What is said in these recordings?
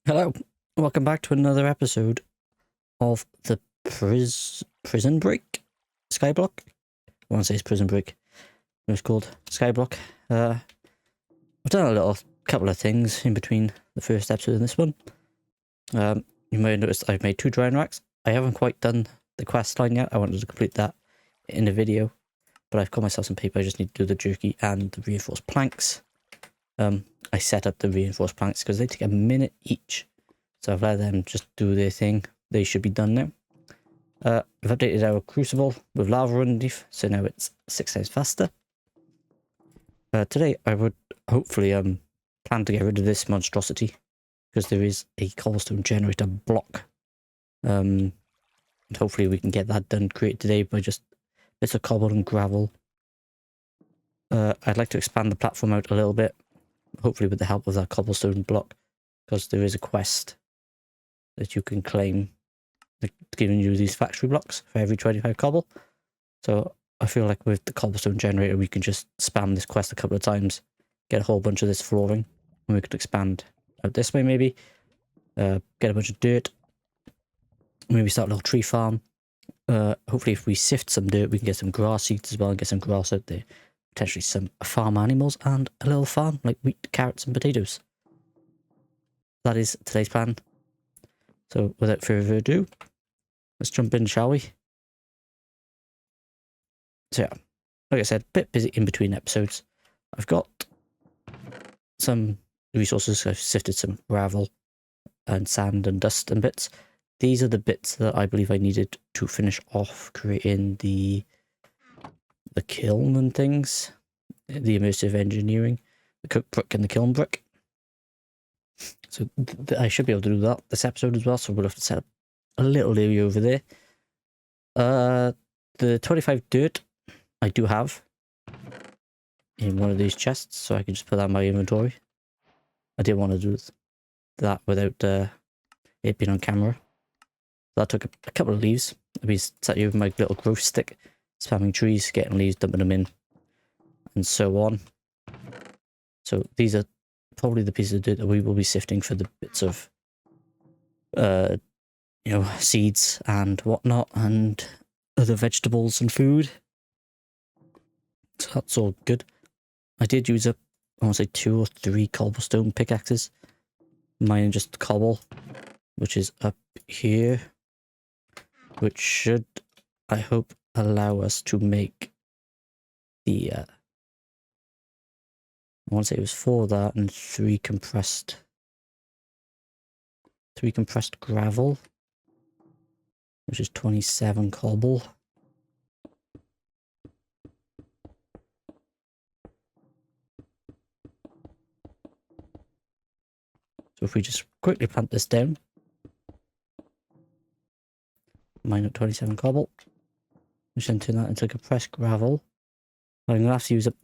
Hello, welcome back to another episode of the Prison Break Skyblock. I want to say it's Prison Break. It's called Skyblock. I've done a couple of things in between the first episode and this one. You may have noticed I've made 2 drying racks. I haven't quite done the quest line yet. I wanted to complete that in the video, but I've got myself some paper. I just need to do the jerky and the reinforced planks. I set up the reinforced planks because they take a minute each. So I've let them just do their thing. They should be done now. I've updated our crucible with lava underneath, so now it's 6 times faster. Today I would hopefully plan to get rid of this monstrosity, because there is a cobblestone generator block. And hopefully we can get that done, created today by just bits of cobble and gravel. I'd like to expand the platform out a little bit, hopefully with the help of that cobblestone block, because there is a quest that you can claim, giving you these factory blocks for every 25 cobble. So I feel like with the cobblestone generator we can just spam this quest a couple of times, get a whole bunch of this flooring, and we could expand out this way maybe, get a bunch of dirt, maybe start a little tree farm. Hopefully if we sift some dirt we can get some grass seeds as well and get some grass out there, potentially some farm animals and a little farm like wheat, carrots and potatoes. That is today's plan. So without further ado, let's jump in, shall we? So yeah, like I said, a bit busy in between episodes. I've got some resources. I've sifted some gravel and sand and dust and bits. These are the bits that I believe I needed to finish off creating the kiln and things, the immersive engineering, the cook brick and the kiln brick. So I should be able to do that this episode as well, so we'll have to set up a little area over there. The 25 dirt I do have in one of these chests, so I can just put that in my inventory. I didn't want to do that without it being on camera. That took a couple of leaves. I'll be sat here with my little growth stick, spamming trees, getting leaves, dumping them in, and so on. So these are probably the pieces of dirt that we will be sifting for the bits of seeds and whatnot, and other vegetables and food. So that's all good. I did use up, I want to say 2 or 3 cobblestone pickaxes. Mine just cobble, which is up here, which should, I hope, allow us to make the I want to say it was 4 of that and 3 compressed gravel, which is 27 cobble. So if we just quickly plant this down, mine up 27 cobble, we should turn that into compressed gravel. I'm going to have to use up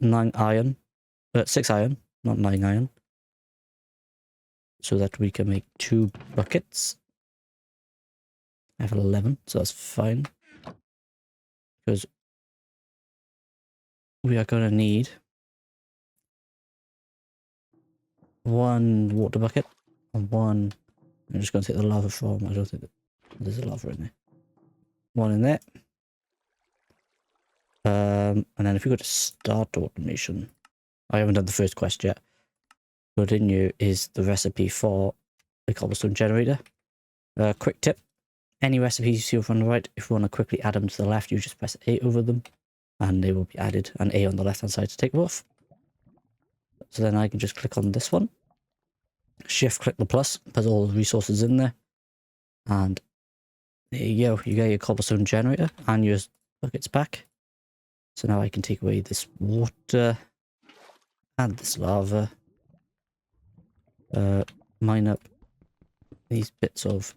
6 iron, not 9 iron, so that we can make 2 buckets. I have 11, so that's fine, because we are going to need 1 water bucket and 1. I'm just going to take the lava from. I don't think that there's a lava in there. 1 in there. And then if we go to start automation, I haven't done the first quest yet, but in here is the recipe for the cobblestone generator. Quick tip: any recipes you see over on the right, if you want to quickly add them to the left, you just press A over them and they will be added, and A on the left hand side to take them off. So then I can just click on this one, shift click the plus, put all the resources in there, and there you go, you get your cobblestone generator and your buckets back. So now I can take away this water and this lava, mine up these bits of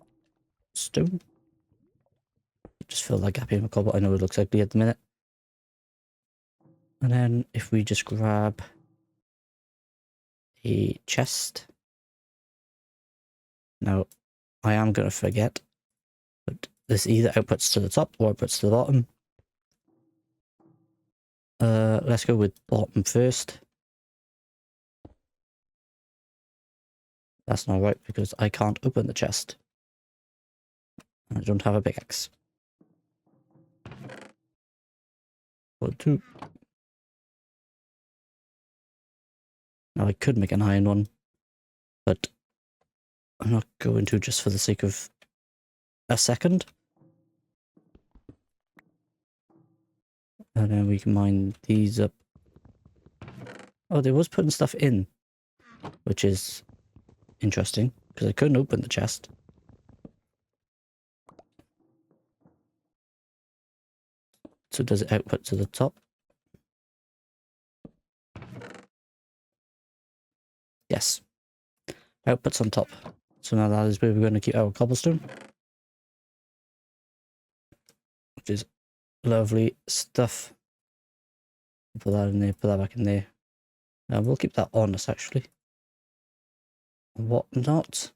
stone, just fill that gap in with cobble. I know it looks ugly at the minute. And then if we just grab a chest. Now, I am going to forget, but this either outputs to the top or outputs to the bottom. Let's go with bottom first. That's not right because I can't open the chest. I don't have a pickaxe. 1, 2. Now I could make an iron one, but I'm not going to just for the sake of a second. And then we can mine these up. Oh, they was putting stuff in, which is interesting because I couldn't open the chest. So does it output to the top? Yes. Outputs on top. So now that is where we're going to keep our cobblestone. Which is lovely stuff. Put that in there, put that back in there. We'll keep that on us actually. What not?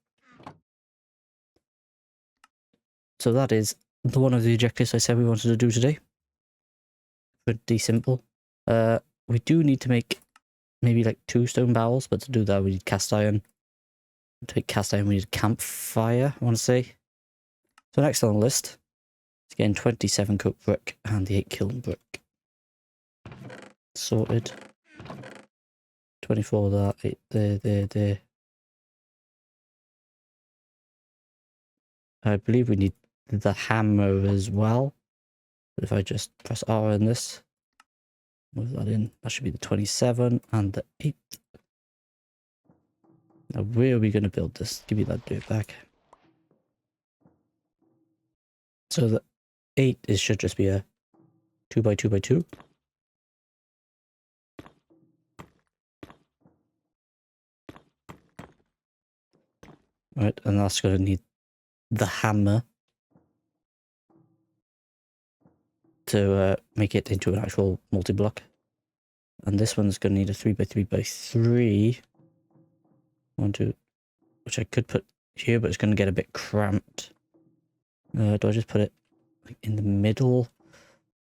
So that is one of the objectives I said we wanted to do today. Pretty simple. We do need to make maybe like 2 stone barrels, but to do that we need cast iron. To make cast iron we need a campfire, I want to say. So next on the list is getting 27 coat brick and the 8 kiln brick. Sorted. 24 of that, 8 there. I believe we need the hammer as well. But if I just press R in this, move that in, that should be the 27 and the 8. Now where are we going to build this? Give me that dirt back. So the 8 should just be a 2x2x2. Right, and that's going to need the hammer to make it into an actual multi-block. And this one's going to need a 3x3x3. 1, 2, which I could put here, but it's going to get a bit cramped. Do I just put it like in the middle?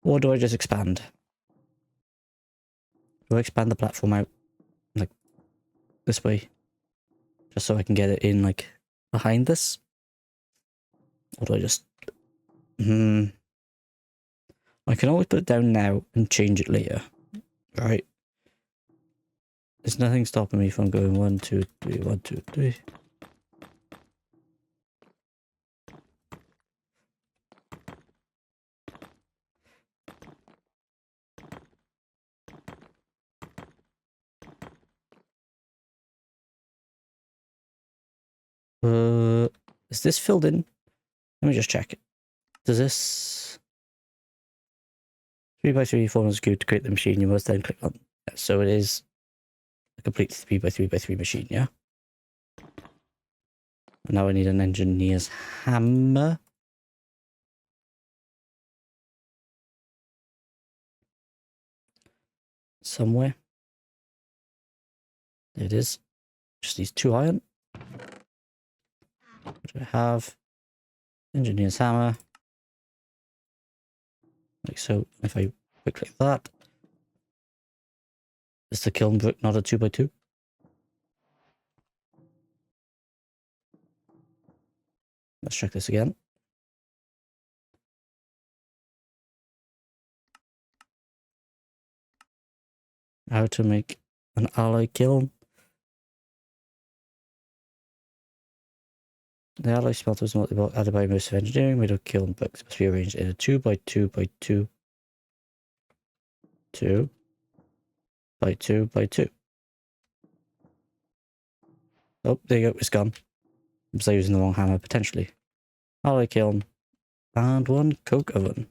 Or do I just expand? Do I expand the platform out like this way? Just so I can get it in like behind this? Or do I just... I can always put it down now and change it later. Right? There's nothing stopping me from going 1, 2, 3, 1, 2, 3. Is this filled in? Let me just check it. Does this 3x3 form is good to create the machine? You must then click on. Yeah, so it is a complete 3x3x3 machine, yeah? And now I need an engineer's hammer. Somewhere. There it is. Just these 2 iron. Which I have. Engineer's hammer. Like so. If I quick click that. It's the kiln brick, not a 2x2. Let's check this again. How to make an alloy kiln. The alloy smelter is multi-block added by immersive engineering made of kiln bricks. Must be arranged in a 2x2x2 2x2x2. Oh, there you go, it's gone. Was I using the wrong hammer, potentially. Alloy kiln. And 1 coke oven.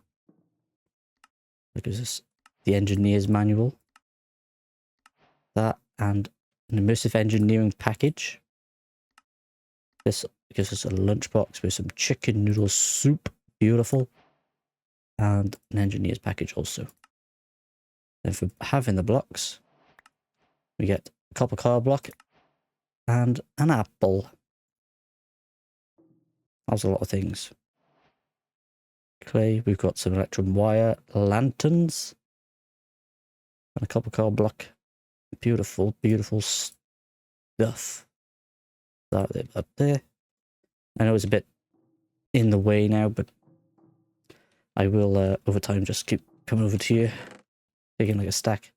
What is this? The engineer's manual. That and an immersive engineering package. This gives us a lunchbox with some chicken noodle soup. Beautiful. And an engineer's package also. Then for having the blocks, we get a copper car block and an apple. That was a lot of things. Clay, we've got some electrum wire, lanterns, and a copper car block. Beautiful, beautiful stuff. That up there. I know it's a bit in the way now, but I will over time just keep coming over to you, taking like a stack,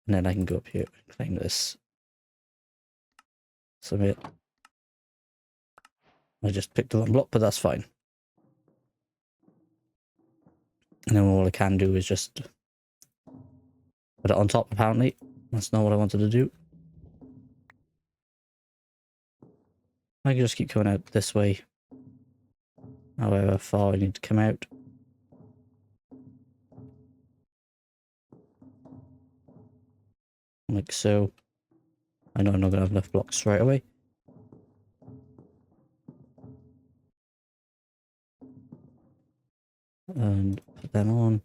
and then I can go up here and claim this. Submit. I just picked the wrong block, but that's fine. And then all I can do is just put it on top, apparently. That's not what I wanted to do. I can just keep coming out this way, however far I need to come out. Like so. I know I'm not going to have enough blocks right away. And put them on.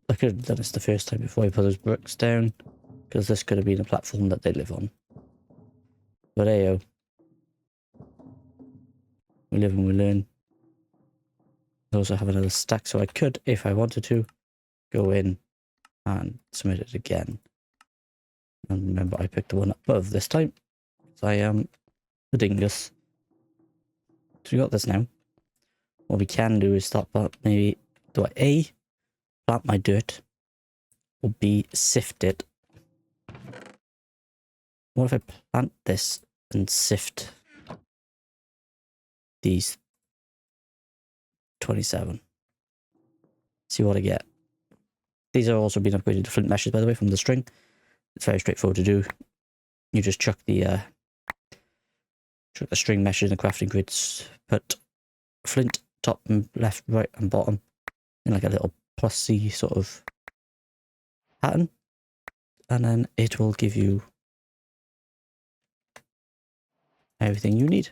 I could have done this the first time before I put those bricks down, because this could have been a platform that they live on. But ayo. We live and we learn. I also have another stack, so I could, if I wanted to, go in and submit it again. And remember, I picked the one above this time, because I am the dingus. So we got this now. What we can do is start, maybe, do I A, plant my dirt, or B, sift it. What if I plant this and sift these 27? See what I get. These are also being upgraded to flint meshes, by the way, from the string. It's very straightforward to do. You just chuck the string meshes in the crafting grids, put flint top and left, right, and bottom in like a little plusy sort of pattern, and then it will give you everything you need.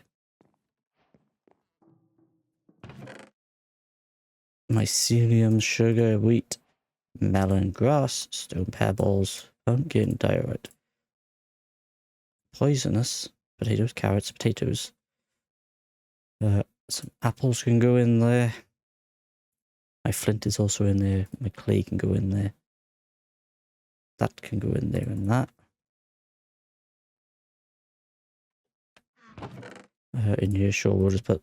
Mycelium, sugar, wheat, melon, grass, stone pebbles, pumpkin, diorite, poisonous, potatoes, carrots, potatoes. Some apples can go in there. My flint is also in there. My clay can go in there. That can go in there and that. In here, sure, we'll just put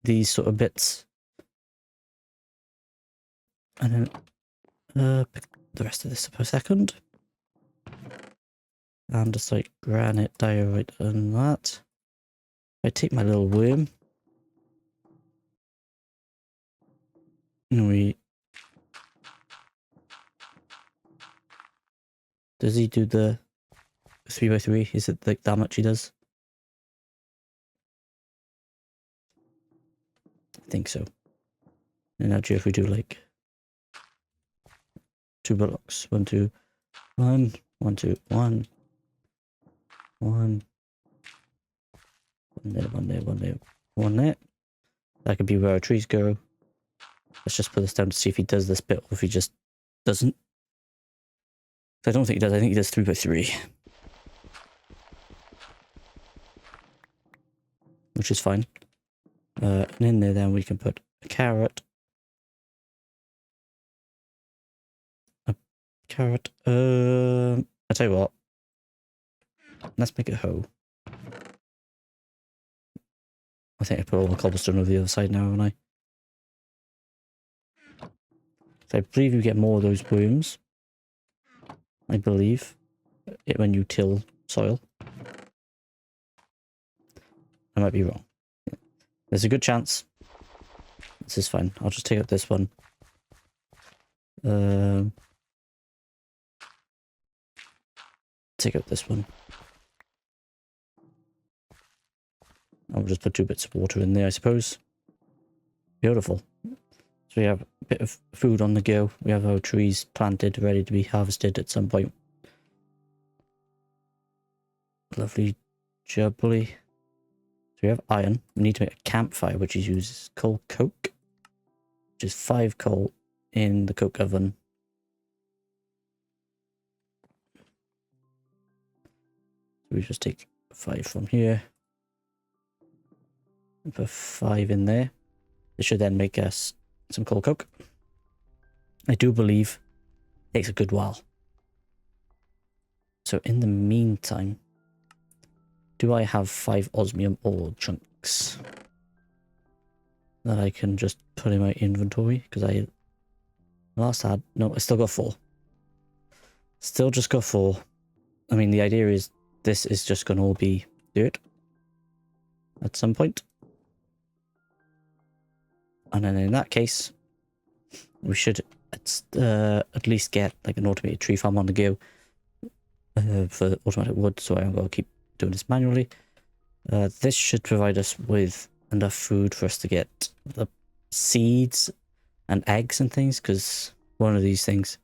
these sort of bits. And then pick the rest of this up a second. And just like granite, diorite, and that. I take my little worm. And we... Does he do the 3x3? Is it like that much he does? I think so. And now if we do like 2 blocks. 1, 2, 1, 1, 2, 1. 1. 1 there, 1 there, 1 there, 1 there. That could be where our trees go. Let's just put this down to see if he does this bit or if he just doesn't. I don't think he does. I think he does 3x3. Which is fine. And in there then we can put a carrot. A carrot. I'll tell you what. Let's make it hoe. I think I put all the cobblestone over the other side now, haven't I? So I believe you get more of those worms. I believe. When you till soil. I might be wrong. There's a good chance. This is fine. I'll just take out this one. Take out this one. I'll just put 2 bits of water in there, I suppose. Beautiful. So we have a bit of food on the go. We have our trees planted, ready to be harvested at some point. Lovely jubbly. So we have iron. We need to make a campfire, which is uses coal coke. Which is 5 coal in the coke oven. So we just take 5 from here. And put 5 in there. This should then make us some coal coke. I do believe it takes a good while. So in the meantime, do I have 5 osmium ore chunks that I can just put in my inventory? Because I last had, no, I still got 4. Still just got 4. I mean, the idea is this is just going to all be dirt at some point. And then in that case, we should at least get like an automated tree farm on the go for automatic wood, so I'm going to keep doing this manually. This should provide us with enough food for us to get the seeds and eggs and things, because one of these things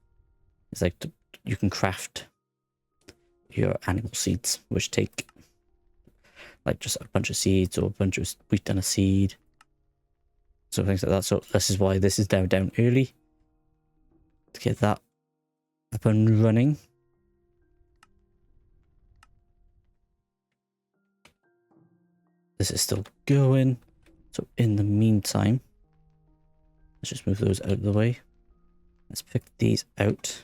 is like you can craft your animal seeds, which take like just a bunch of seeds or a bunch of wheat and a seed, so things like that. So this is why this is down early, to get that up and running. This is still going, so in the meantime, let's just move those out of the way. Let's pick these out,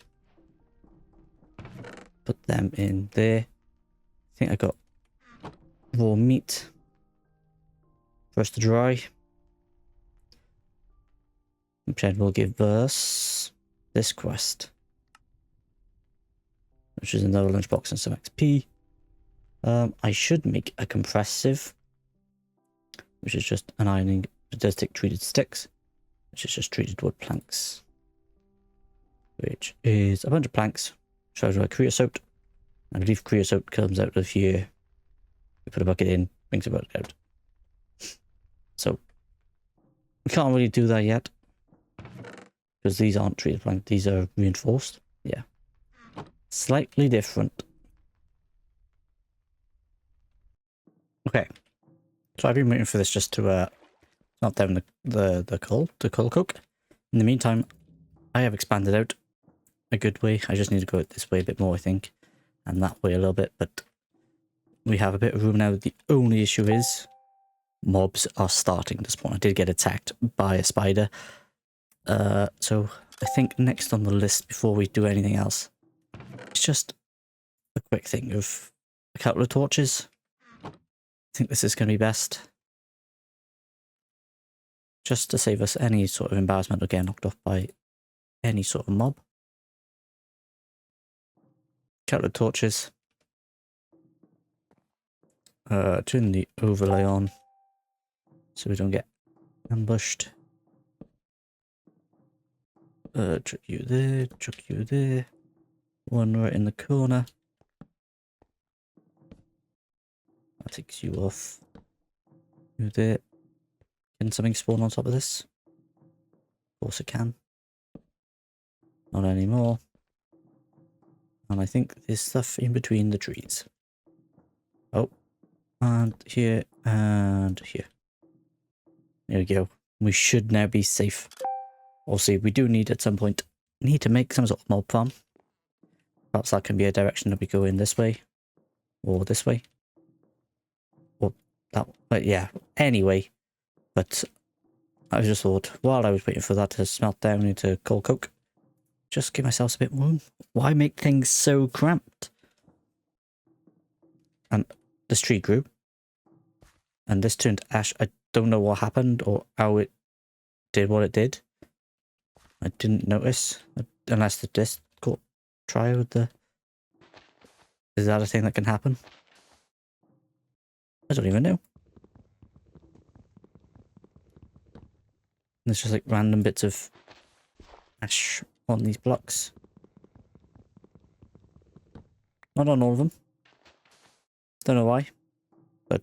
put them in there. I think I got raw meat for us to dry, which will give us this quest, which is another lunchbox and some XP. I should make a compressive, which is just an ironing. It does take treated sticks, which is just treated wood planks, which is a bunch of planks surrounded by creosote. I believe creosote comes out of here. You put a bucket in, brings a bucket out. So we can't really do that yet, because these aren't treated planks, these are reinforced. Yeah, slightly different. Okay, so I've been waiting for this just to melt down the coal coke. In the meantime, I have expanded out a good way. I just need to go out this way a bit more, I think, and that way a little bit, but we have a bit of room now. The only issue is mobs are starting to spawn. I did get attacked by a spider. So I think next on the list, before we do anything else, it's just a quick thing of a couple of torches. I think this is going to be best, just to save us any sort of embarrassment of getting knocked off by any sort of mob. Couple of torches. Turn the overlay on so we don't get ambushed. Chuck you there, chuck you there. One right in the corner. That takes you off. You there. Can something spawn on top of this? Of course it can. Not anymore. And I think there's stuff in between the trees. Oh. And here and here. There we go. We should now be safe. Obviously, we do need at some point to make some sort of mob farm. Perhaps that can be a direction that we go in this way. Or this way. Or that, but yeah, anyway. But I just thought, while I was waiting for that to smelt down into coal coke, just give myself a bit more room. Why make things so cramped? And this tree grew. And this turned ash. I don't know what happened or how it did what it did. I didn't notice. Unless the disc got try with the... Is that a thing that can happen? I don't even know. There's just like random bits of ash on these blocks. Not on all of them. Don't know why. But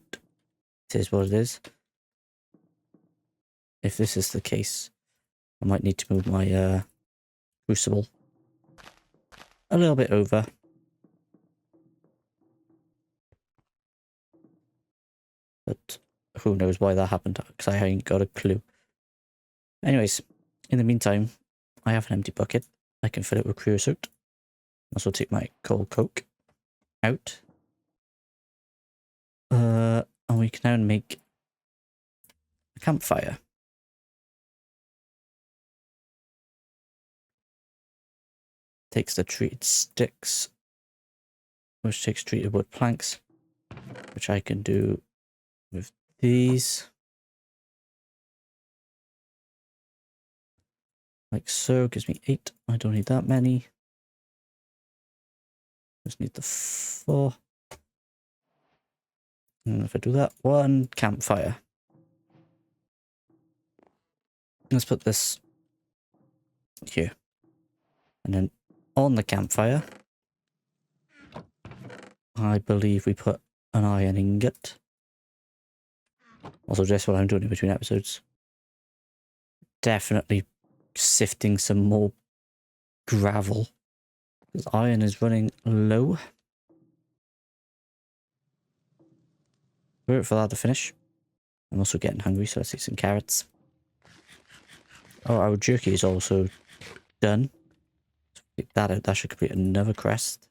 it is what it is. If this is the case, I might need to move my crucible a little bit over. But who knows why that happened, because I ain't got a clue. Anyways, in the meantime, I have an empty bucket. I can fill it with creosote. Also take my coal coke out. And we can now make a campfire. Takes the treated sticks. which takes treated wood planks, which I can do with these. Like so, gives me 8. I don't need that many. Just need the 4. And if I do that, 1 campfire. Let's put this here. And then on the campfire, I believe we put an iron ingot. Also, just what I'm doing in between episodes. Definitely sifting some more gravel. Because iron is running low. Wait for that to finish. I'm also getting hungry, so let's eat some carrots. Oh, our jerky is also done. Take that out. That should complete another crest.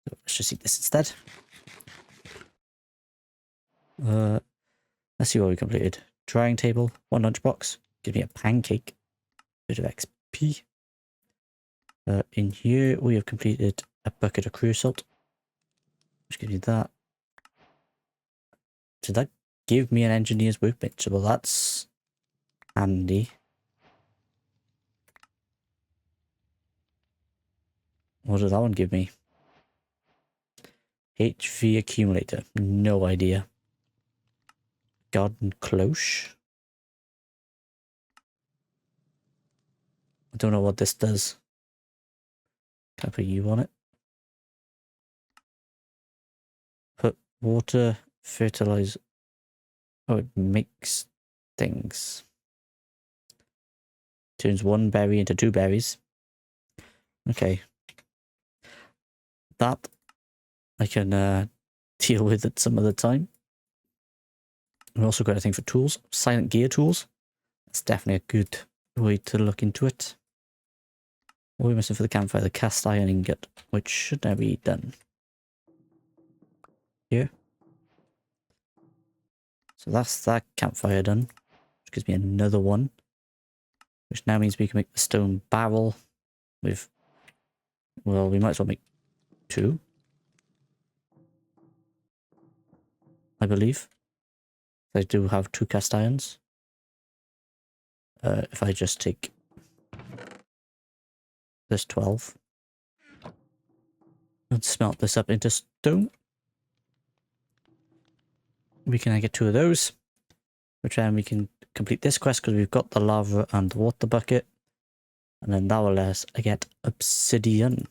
So let's just eat this instead. Let's see what we completed. Drying table, 1 lunchbox. Give me a pancake. Bit of XP. In here, we have completed a bucket of creosote. Which gives me that. Did that give me an engineer's workbench? Well, that's handy. What did that one give me? HV accumulator. No idea. Garden cloche. I don't know what this does. Can I put you on it? Put water, fertilizer. Oh, it makes things. Turns 1 berry into 2 berries. Okay. That I can deal with at some other time. We've also got a thing for tools. Silent gear tools. That's definitely a good way to look into it. What are we missing for the campfire? The cast iron ingot, which should now be done. Here. So that's that campfire done. Which gives me another one. Which now means we can make the stone barrel with... Well, we might as well make 2. I believe. I do have 2 cast irons. If I just take this 12 and smelt this up into stone, we can get 2 of those, which then we can complete this quest because we've got the lava and the water bucket, and then that will let us get obsidian.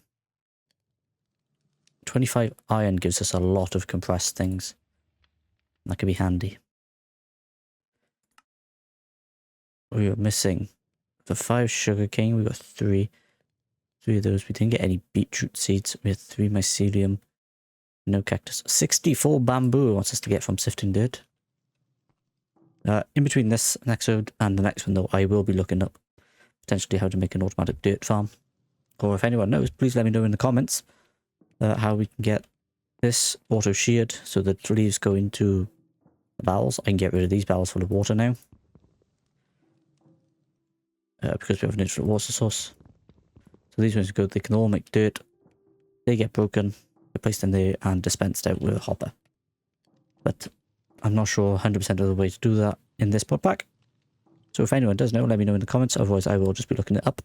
25 iron gives us a lot of compressed things. That could be handy. We are missing the 5 sugarcane. We got 3. 3 of those. We didn't get any beetroot seeds. We had 3 mycelium. No cactus. 64 bamboo wants us to get from sifting dirt. In between this episode and the next one, though, I will be looking up potentially how to make an automatic dirt farm. Or if anyone knows, please let me know in the comments how we can get this auto sheared so that the leaves go into the barrels. I can get rid of these barrels full of water now. Because we have an instant water source. So these ones go, they can all make dirt. They get broken, they're placed in there and dispensed out with a hopper. But I'm not sure 100% of the way to do that in this mod pack. So if anyone does know, let me know in the comments. Otherwise, I will just be looking it up.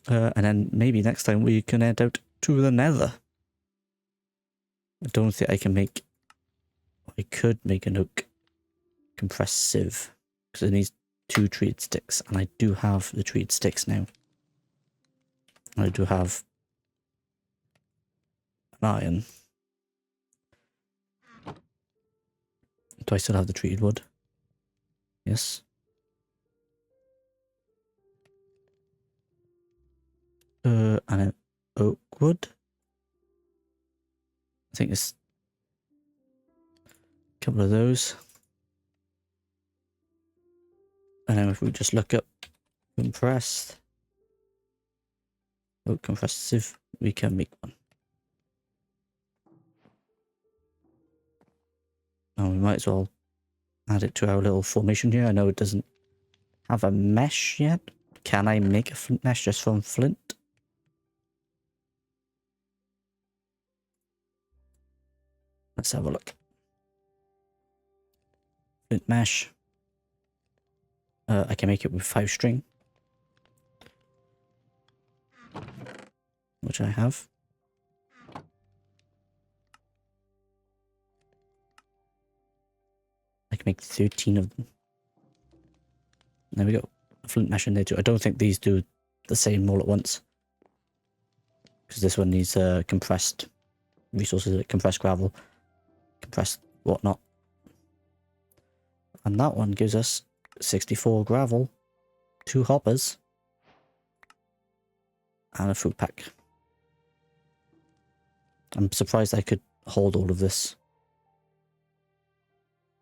And then maybe next time we can head out to the nether. I don't think I can make... I could make an oak compressed sieve. Because it needs 2 treated sticks. And I do have the treated sticks now. I do have an iron. Do I still have the treated wood? Yes. And an oak wood. I think it's a couple of those. And then if we just look up compressed oak compressed sieve, we can make one. And we might as well add it to our little formation here. I know it doesn't have a mesh yet. Can I make a flint mesh just from flint? Let's have a look. Flint mesh. I can make it with 5 string. Which I have. I can make 13 of them. There we go. A flint mesh in there too. I don't think these do the same all at once. Because this one needs compressed resources, compressed gravel, compressed whatnot. And that one gives us 64 gravel, 2 hoppers, and a food pack. I'm surprised I could hold all of this.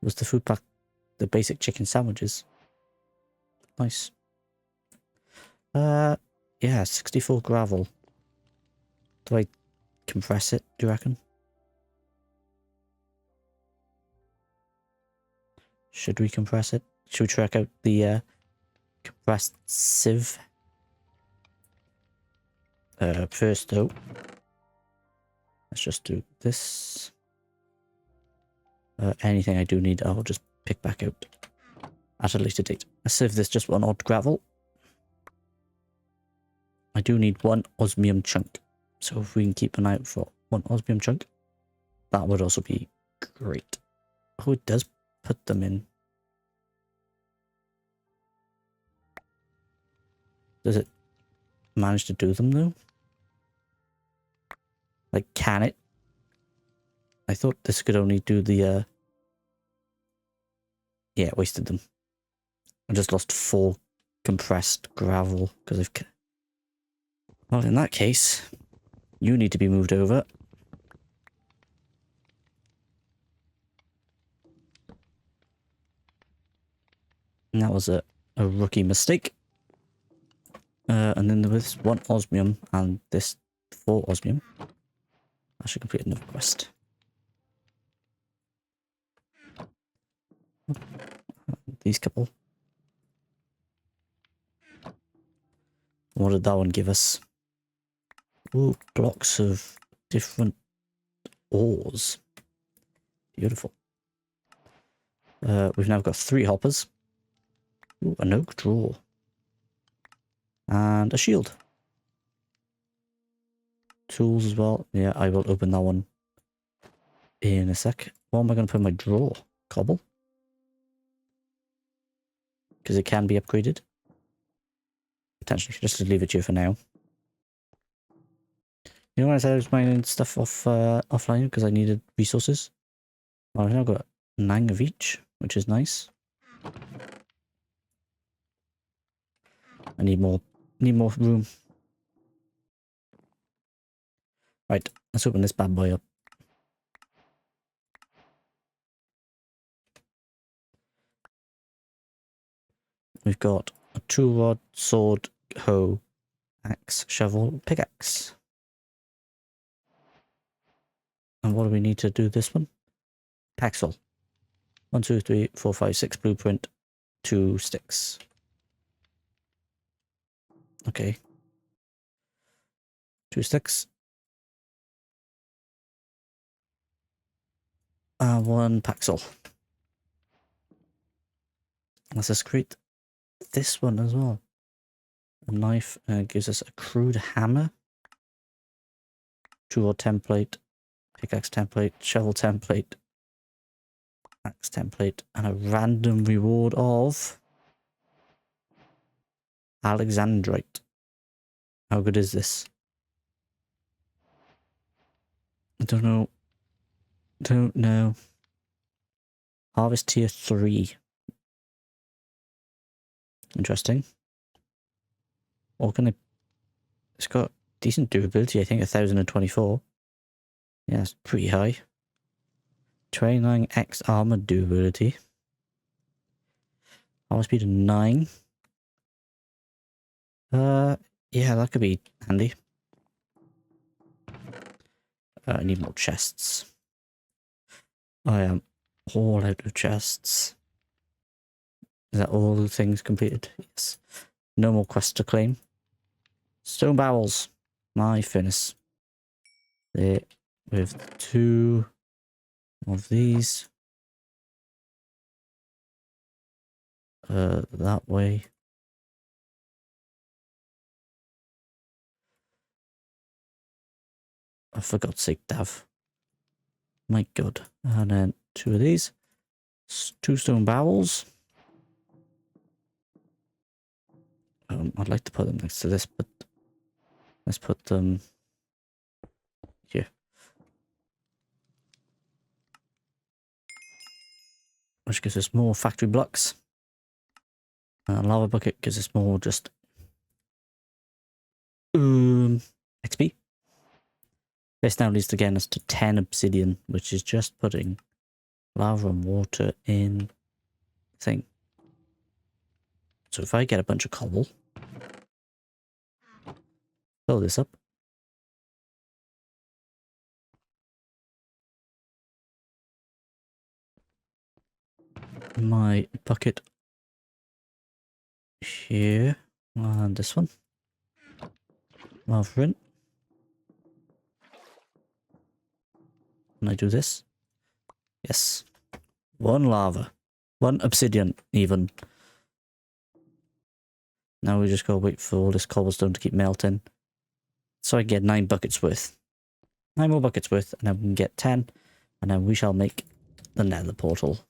Was the food pack the basic chicken sandwiches? Nice. Yeah, 64 gravel. Do I compress it, do you reckon? Should we compress it? Should we check out the compressed sieve? First though, let's just do this. Anything I do need, I'll just pick back out at a later date. A sieve, there's just 1 odd gravel. I do need 1 osmium chunk. So if we can keep an eye out for 1 osmium chunk, that would also be great. Oh, it does put them in. Does it manage to do them though? Like, can it? I thought this could only do the, yeah, it wasted them. I just lost 4 compressed gravel because I've... Well, in that case, you need to be moved over. And that was a rookie mistake. And then there was 1 osmium and this 4 osmium. I should complete another quest. These couple. What did that one give us? Ooh, blocks of different ores. Beautiful. We've now got 3 hoppers. Ooh, an oak drawer. And a shield. Tools as well. Yeah, I will open that one in a sec. What am I going to put in my drawer? Cobble? Because it can be upgraded. Potentially. Just to leave it here for now. You know when I said I was mining stuff off offline because I needed resources? Well, I've now got 9 of each, which is nice. I need more room. Right, let's open this bad boy up. We've got a tool rod, sword, hoe, axe, shovel, pickaxe. And what do we need to do this one? Paxel. 1, 2, 3, 4, 5, 6 blueprint, 2 sticks. Okay. 2 sticks. And 1 paxel. Let's just create this one as well. A knife gives us a crude hammer. Tool template, pickaxe template, shovel template, axe template, and a random reward of Alexandrite. How good is this? I don't know. Don't know. Harvest tier 3. Interesting. What can I... It's got decent durability, I think, 1024. Yeah, that's pretty high. 29x armor durability. Armor speed of 9. Yeah, that could be handy. I need more chests. I am all out of chests. Is that all the things completed? Yes. No more quests to claim. Stone barrels. My furnace. There with 2 of these. That way. Oh, for God's sake, Dav. My God. And then 2 of these. 2 stone barrels. I'd like to put them next to this, but let's put them here. Which gives us more factory blocks. And a lava bucket gives us more just XP. This now leads to getting us to 10 obsidian, which is just putting lava and water in thing. So if I get a bunch of cobble, fill this up. My bucket here, and this one. Lava in. Can I do this? Yes. 1 lava. 1 obsidian, even. Now we just gotta wait for all this cobblestone to keep melting. So I get 9 buckets worth. 9 more buckets worth, and then we can get 10. And then we shall make the nether portal.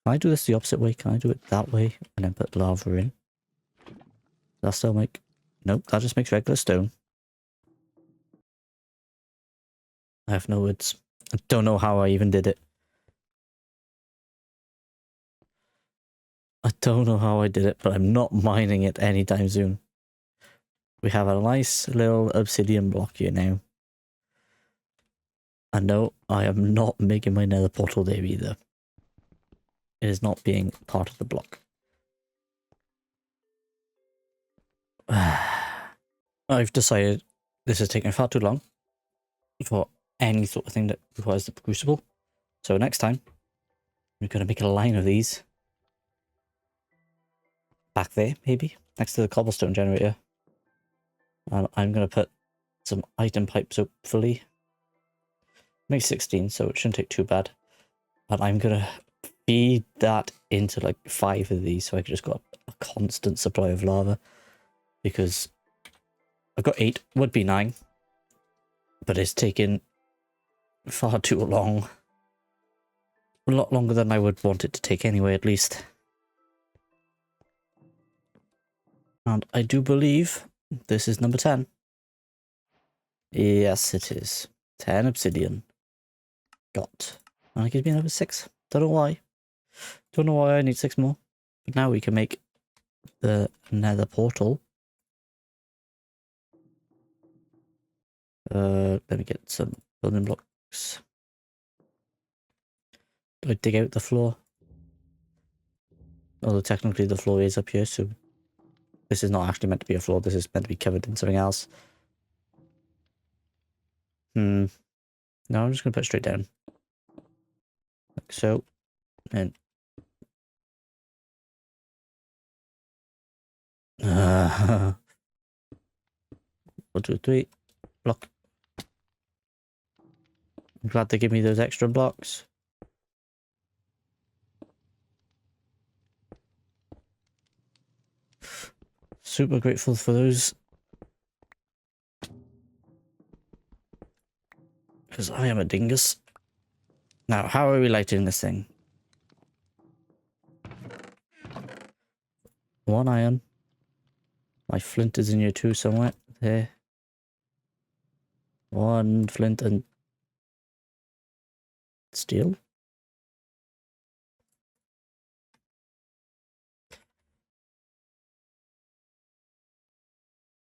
Can I do this the opposite way? Can I do it that way and then put lava in? Does that still make... Nope, that just makes regular stone. I have no words. I don't know how I even did it. I don't know how I did it, but I'm not mining it anytime soon. We have a nice little obsidian block here now. And no, I am not making my nether portal there either. It is not being part of the block. I've decided this is taking far too long for any sort of thing that requires the crucible. So next time, we're going to make a line of these. Back there, maybe, next to the cobblestone generator. And I'm going to put some item pipes, hopefully. Make 16, so it shouldn't take too bad. And I'm going to feed that into like 5 of these, so I can just got a constant supply of lava. Because I've got 8, would be 9. But it's taken far too long. A lot longer than I would want it to take anyway, at least. And I do believe this is number 10. Yes, it is. 10 obsidian. Got. And it gives me number 6. Don't know why. Don't know why I need 6 more. But now we can make the nether portal. Let me get some building blocks. Do I dig out the floor? Although technically the floor is up here, so this is not actually meant to be a floor. This is meant to be covered in something else. No, I'm just going to put it straight down. Like so. And... 1, 2, 3. Block. I'm glad they give me those extra blocks. Super grateful for those. Because I am a dingus. Now, how are we lighting this thing? 1 iron. My flint is in here too somewhere. There. 1 flint and steel.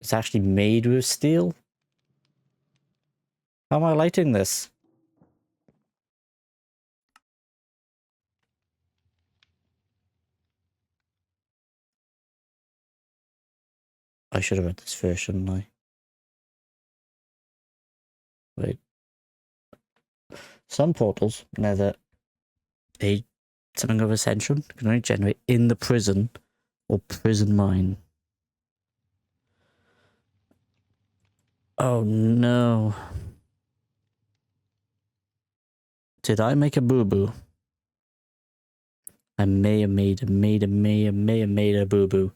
It's actually made with steel. How am I lighting this? I should have read this first, shouldn't I? Wait. Some portals, nether something of ascension, can only generate in the prison or prison mine. Oh no. Did I make a boo-boo? I may have made a boo-boo.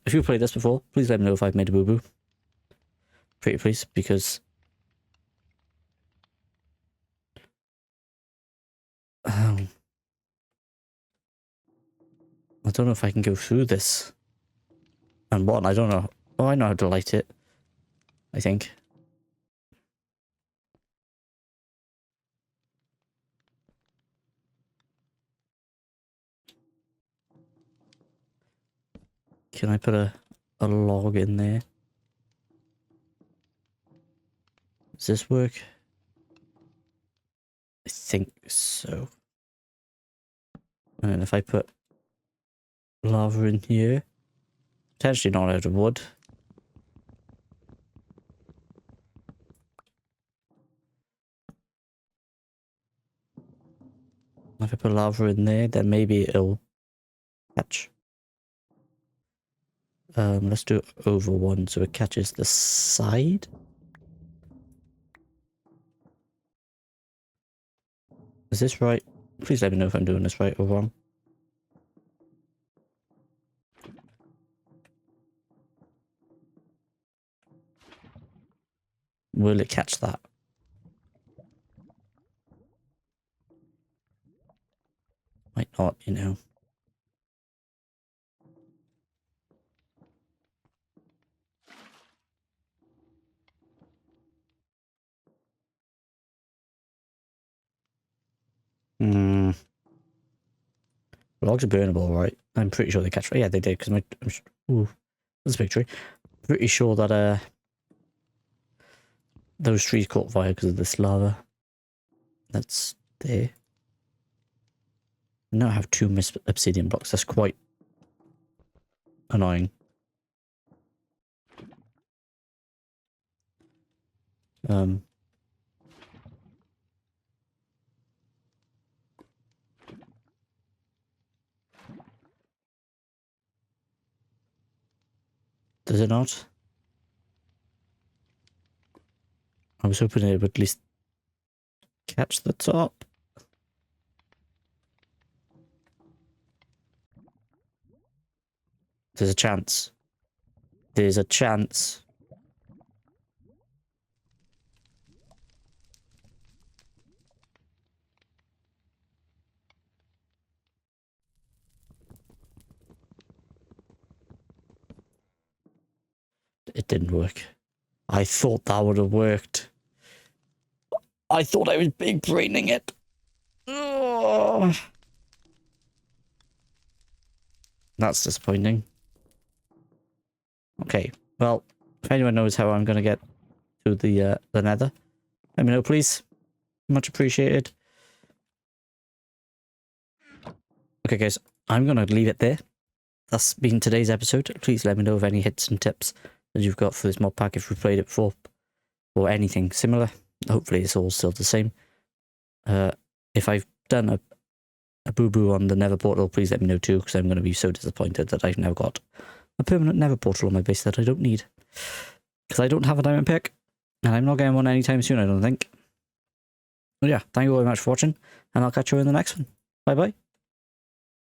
If you played this before, please let me know if I've made a boo-boo. Pretty please, because... I don't know if I can go through this. And what? I don't know. Oh, I know how to light it. I think. Can I put a log in there? Does this work? I think so. And then if I put lava in here, potentially not out of wood. If I put lava in there, then maybe it'll catch. Let's do it over one so it catches the side. Is this right? Please let me know if I'm doing this right or wrong. Will it catch that? Might not, you know. Logs are burnable, right? I'm pretty sure they catch. Yeah, they did because my. Ooh, that's a victory. Pretty sure that those trees caught fire because of this lava. That's there. I now have 2 missed obsidian blocks. That's quite annoying. Does it not? I was hoping it would at least catch the top. There's a chance. There's a chance. It didn't work. I thought that would have worked. I thought I was big braining it. Oh. That's disappointing. Okay, well, if anyone knows how I'm going to get to the nether, let me know, please. Much appreciated. Okay, guys, I'm going to leave it there. That's been today's episode. Please let me know of any hits and tips that you've got for this mod pack if you've played it before, or anything similar. Hopefully it's all still the same. If I've done a boo-boo on the nether portal, please let me know too, because I'm going to be so disappointed that I've now got a permanent nether portal on my base that I don't need. Because I don't have a diamond pick, and I'm not getting one anytime soon, I don't think. But yeah, thank you very much for watching, and I'll catch you in the next one. Bye bye.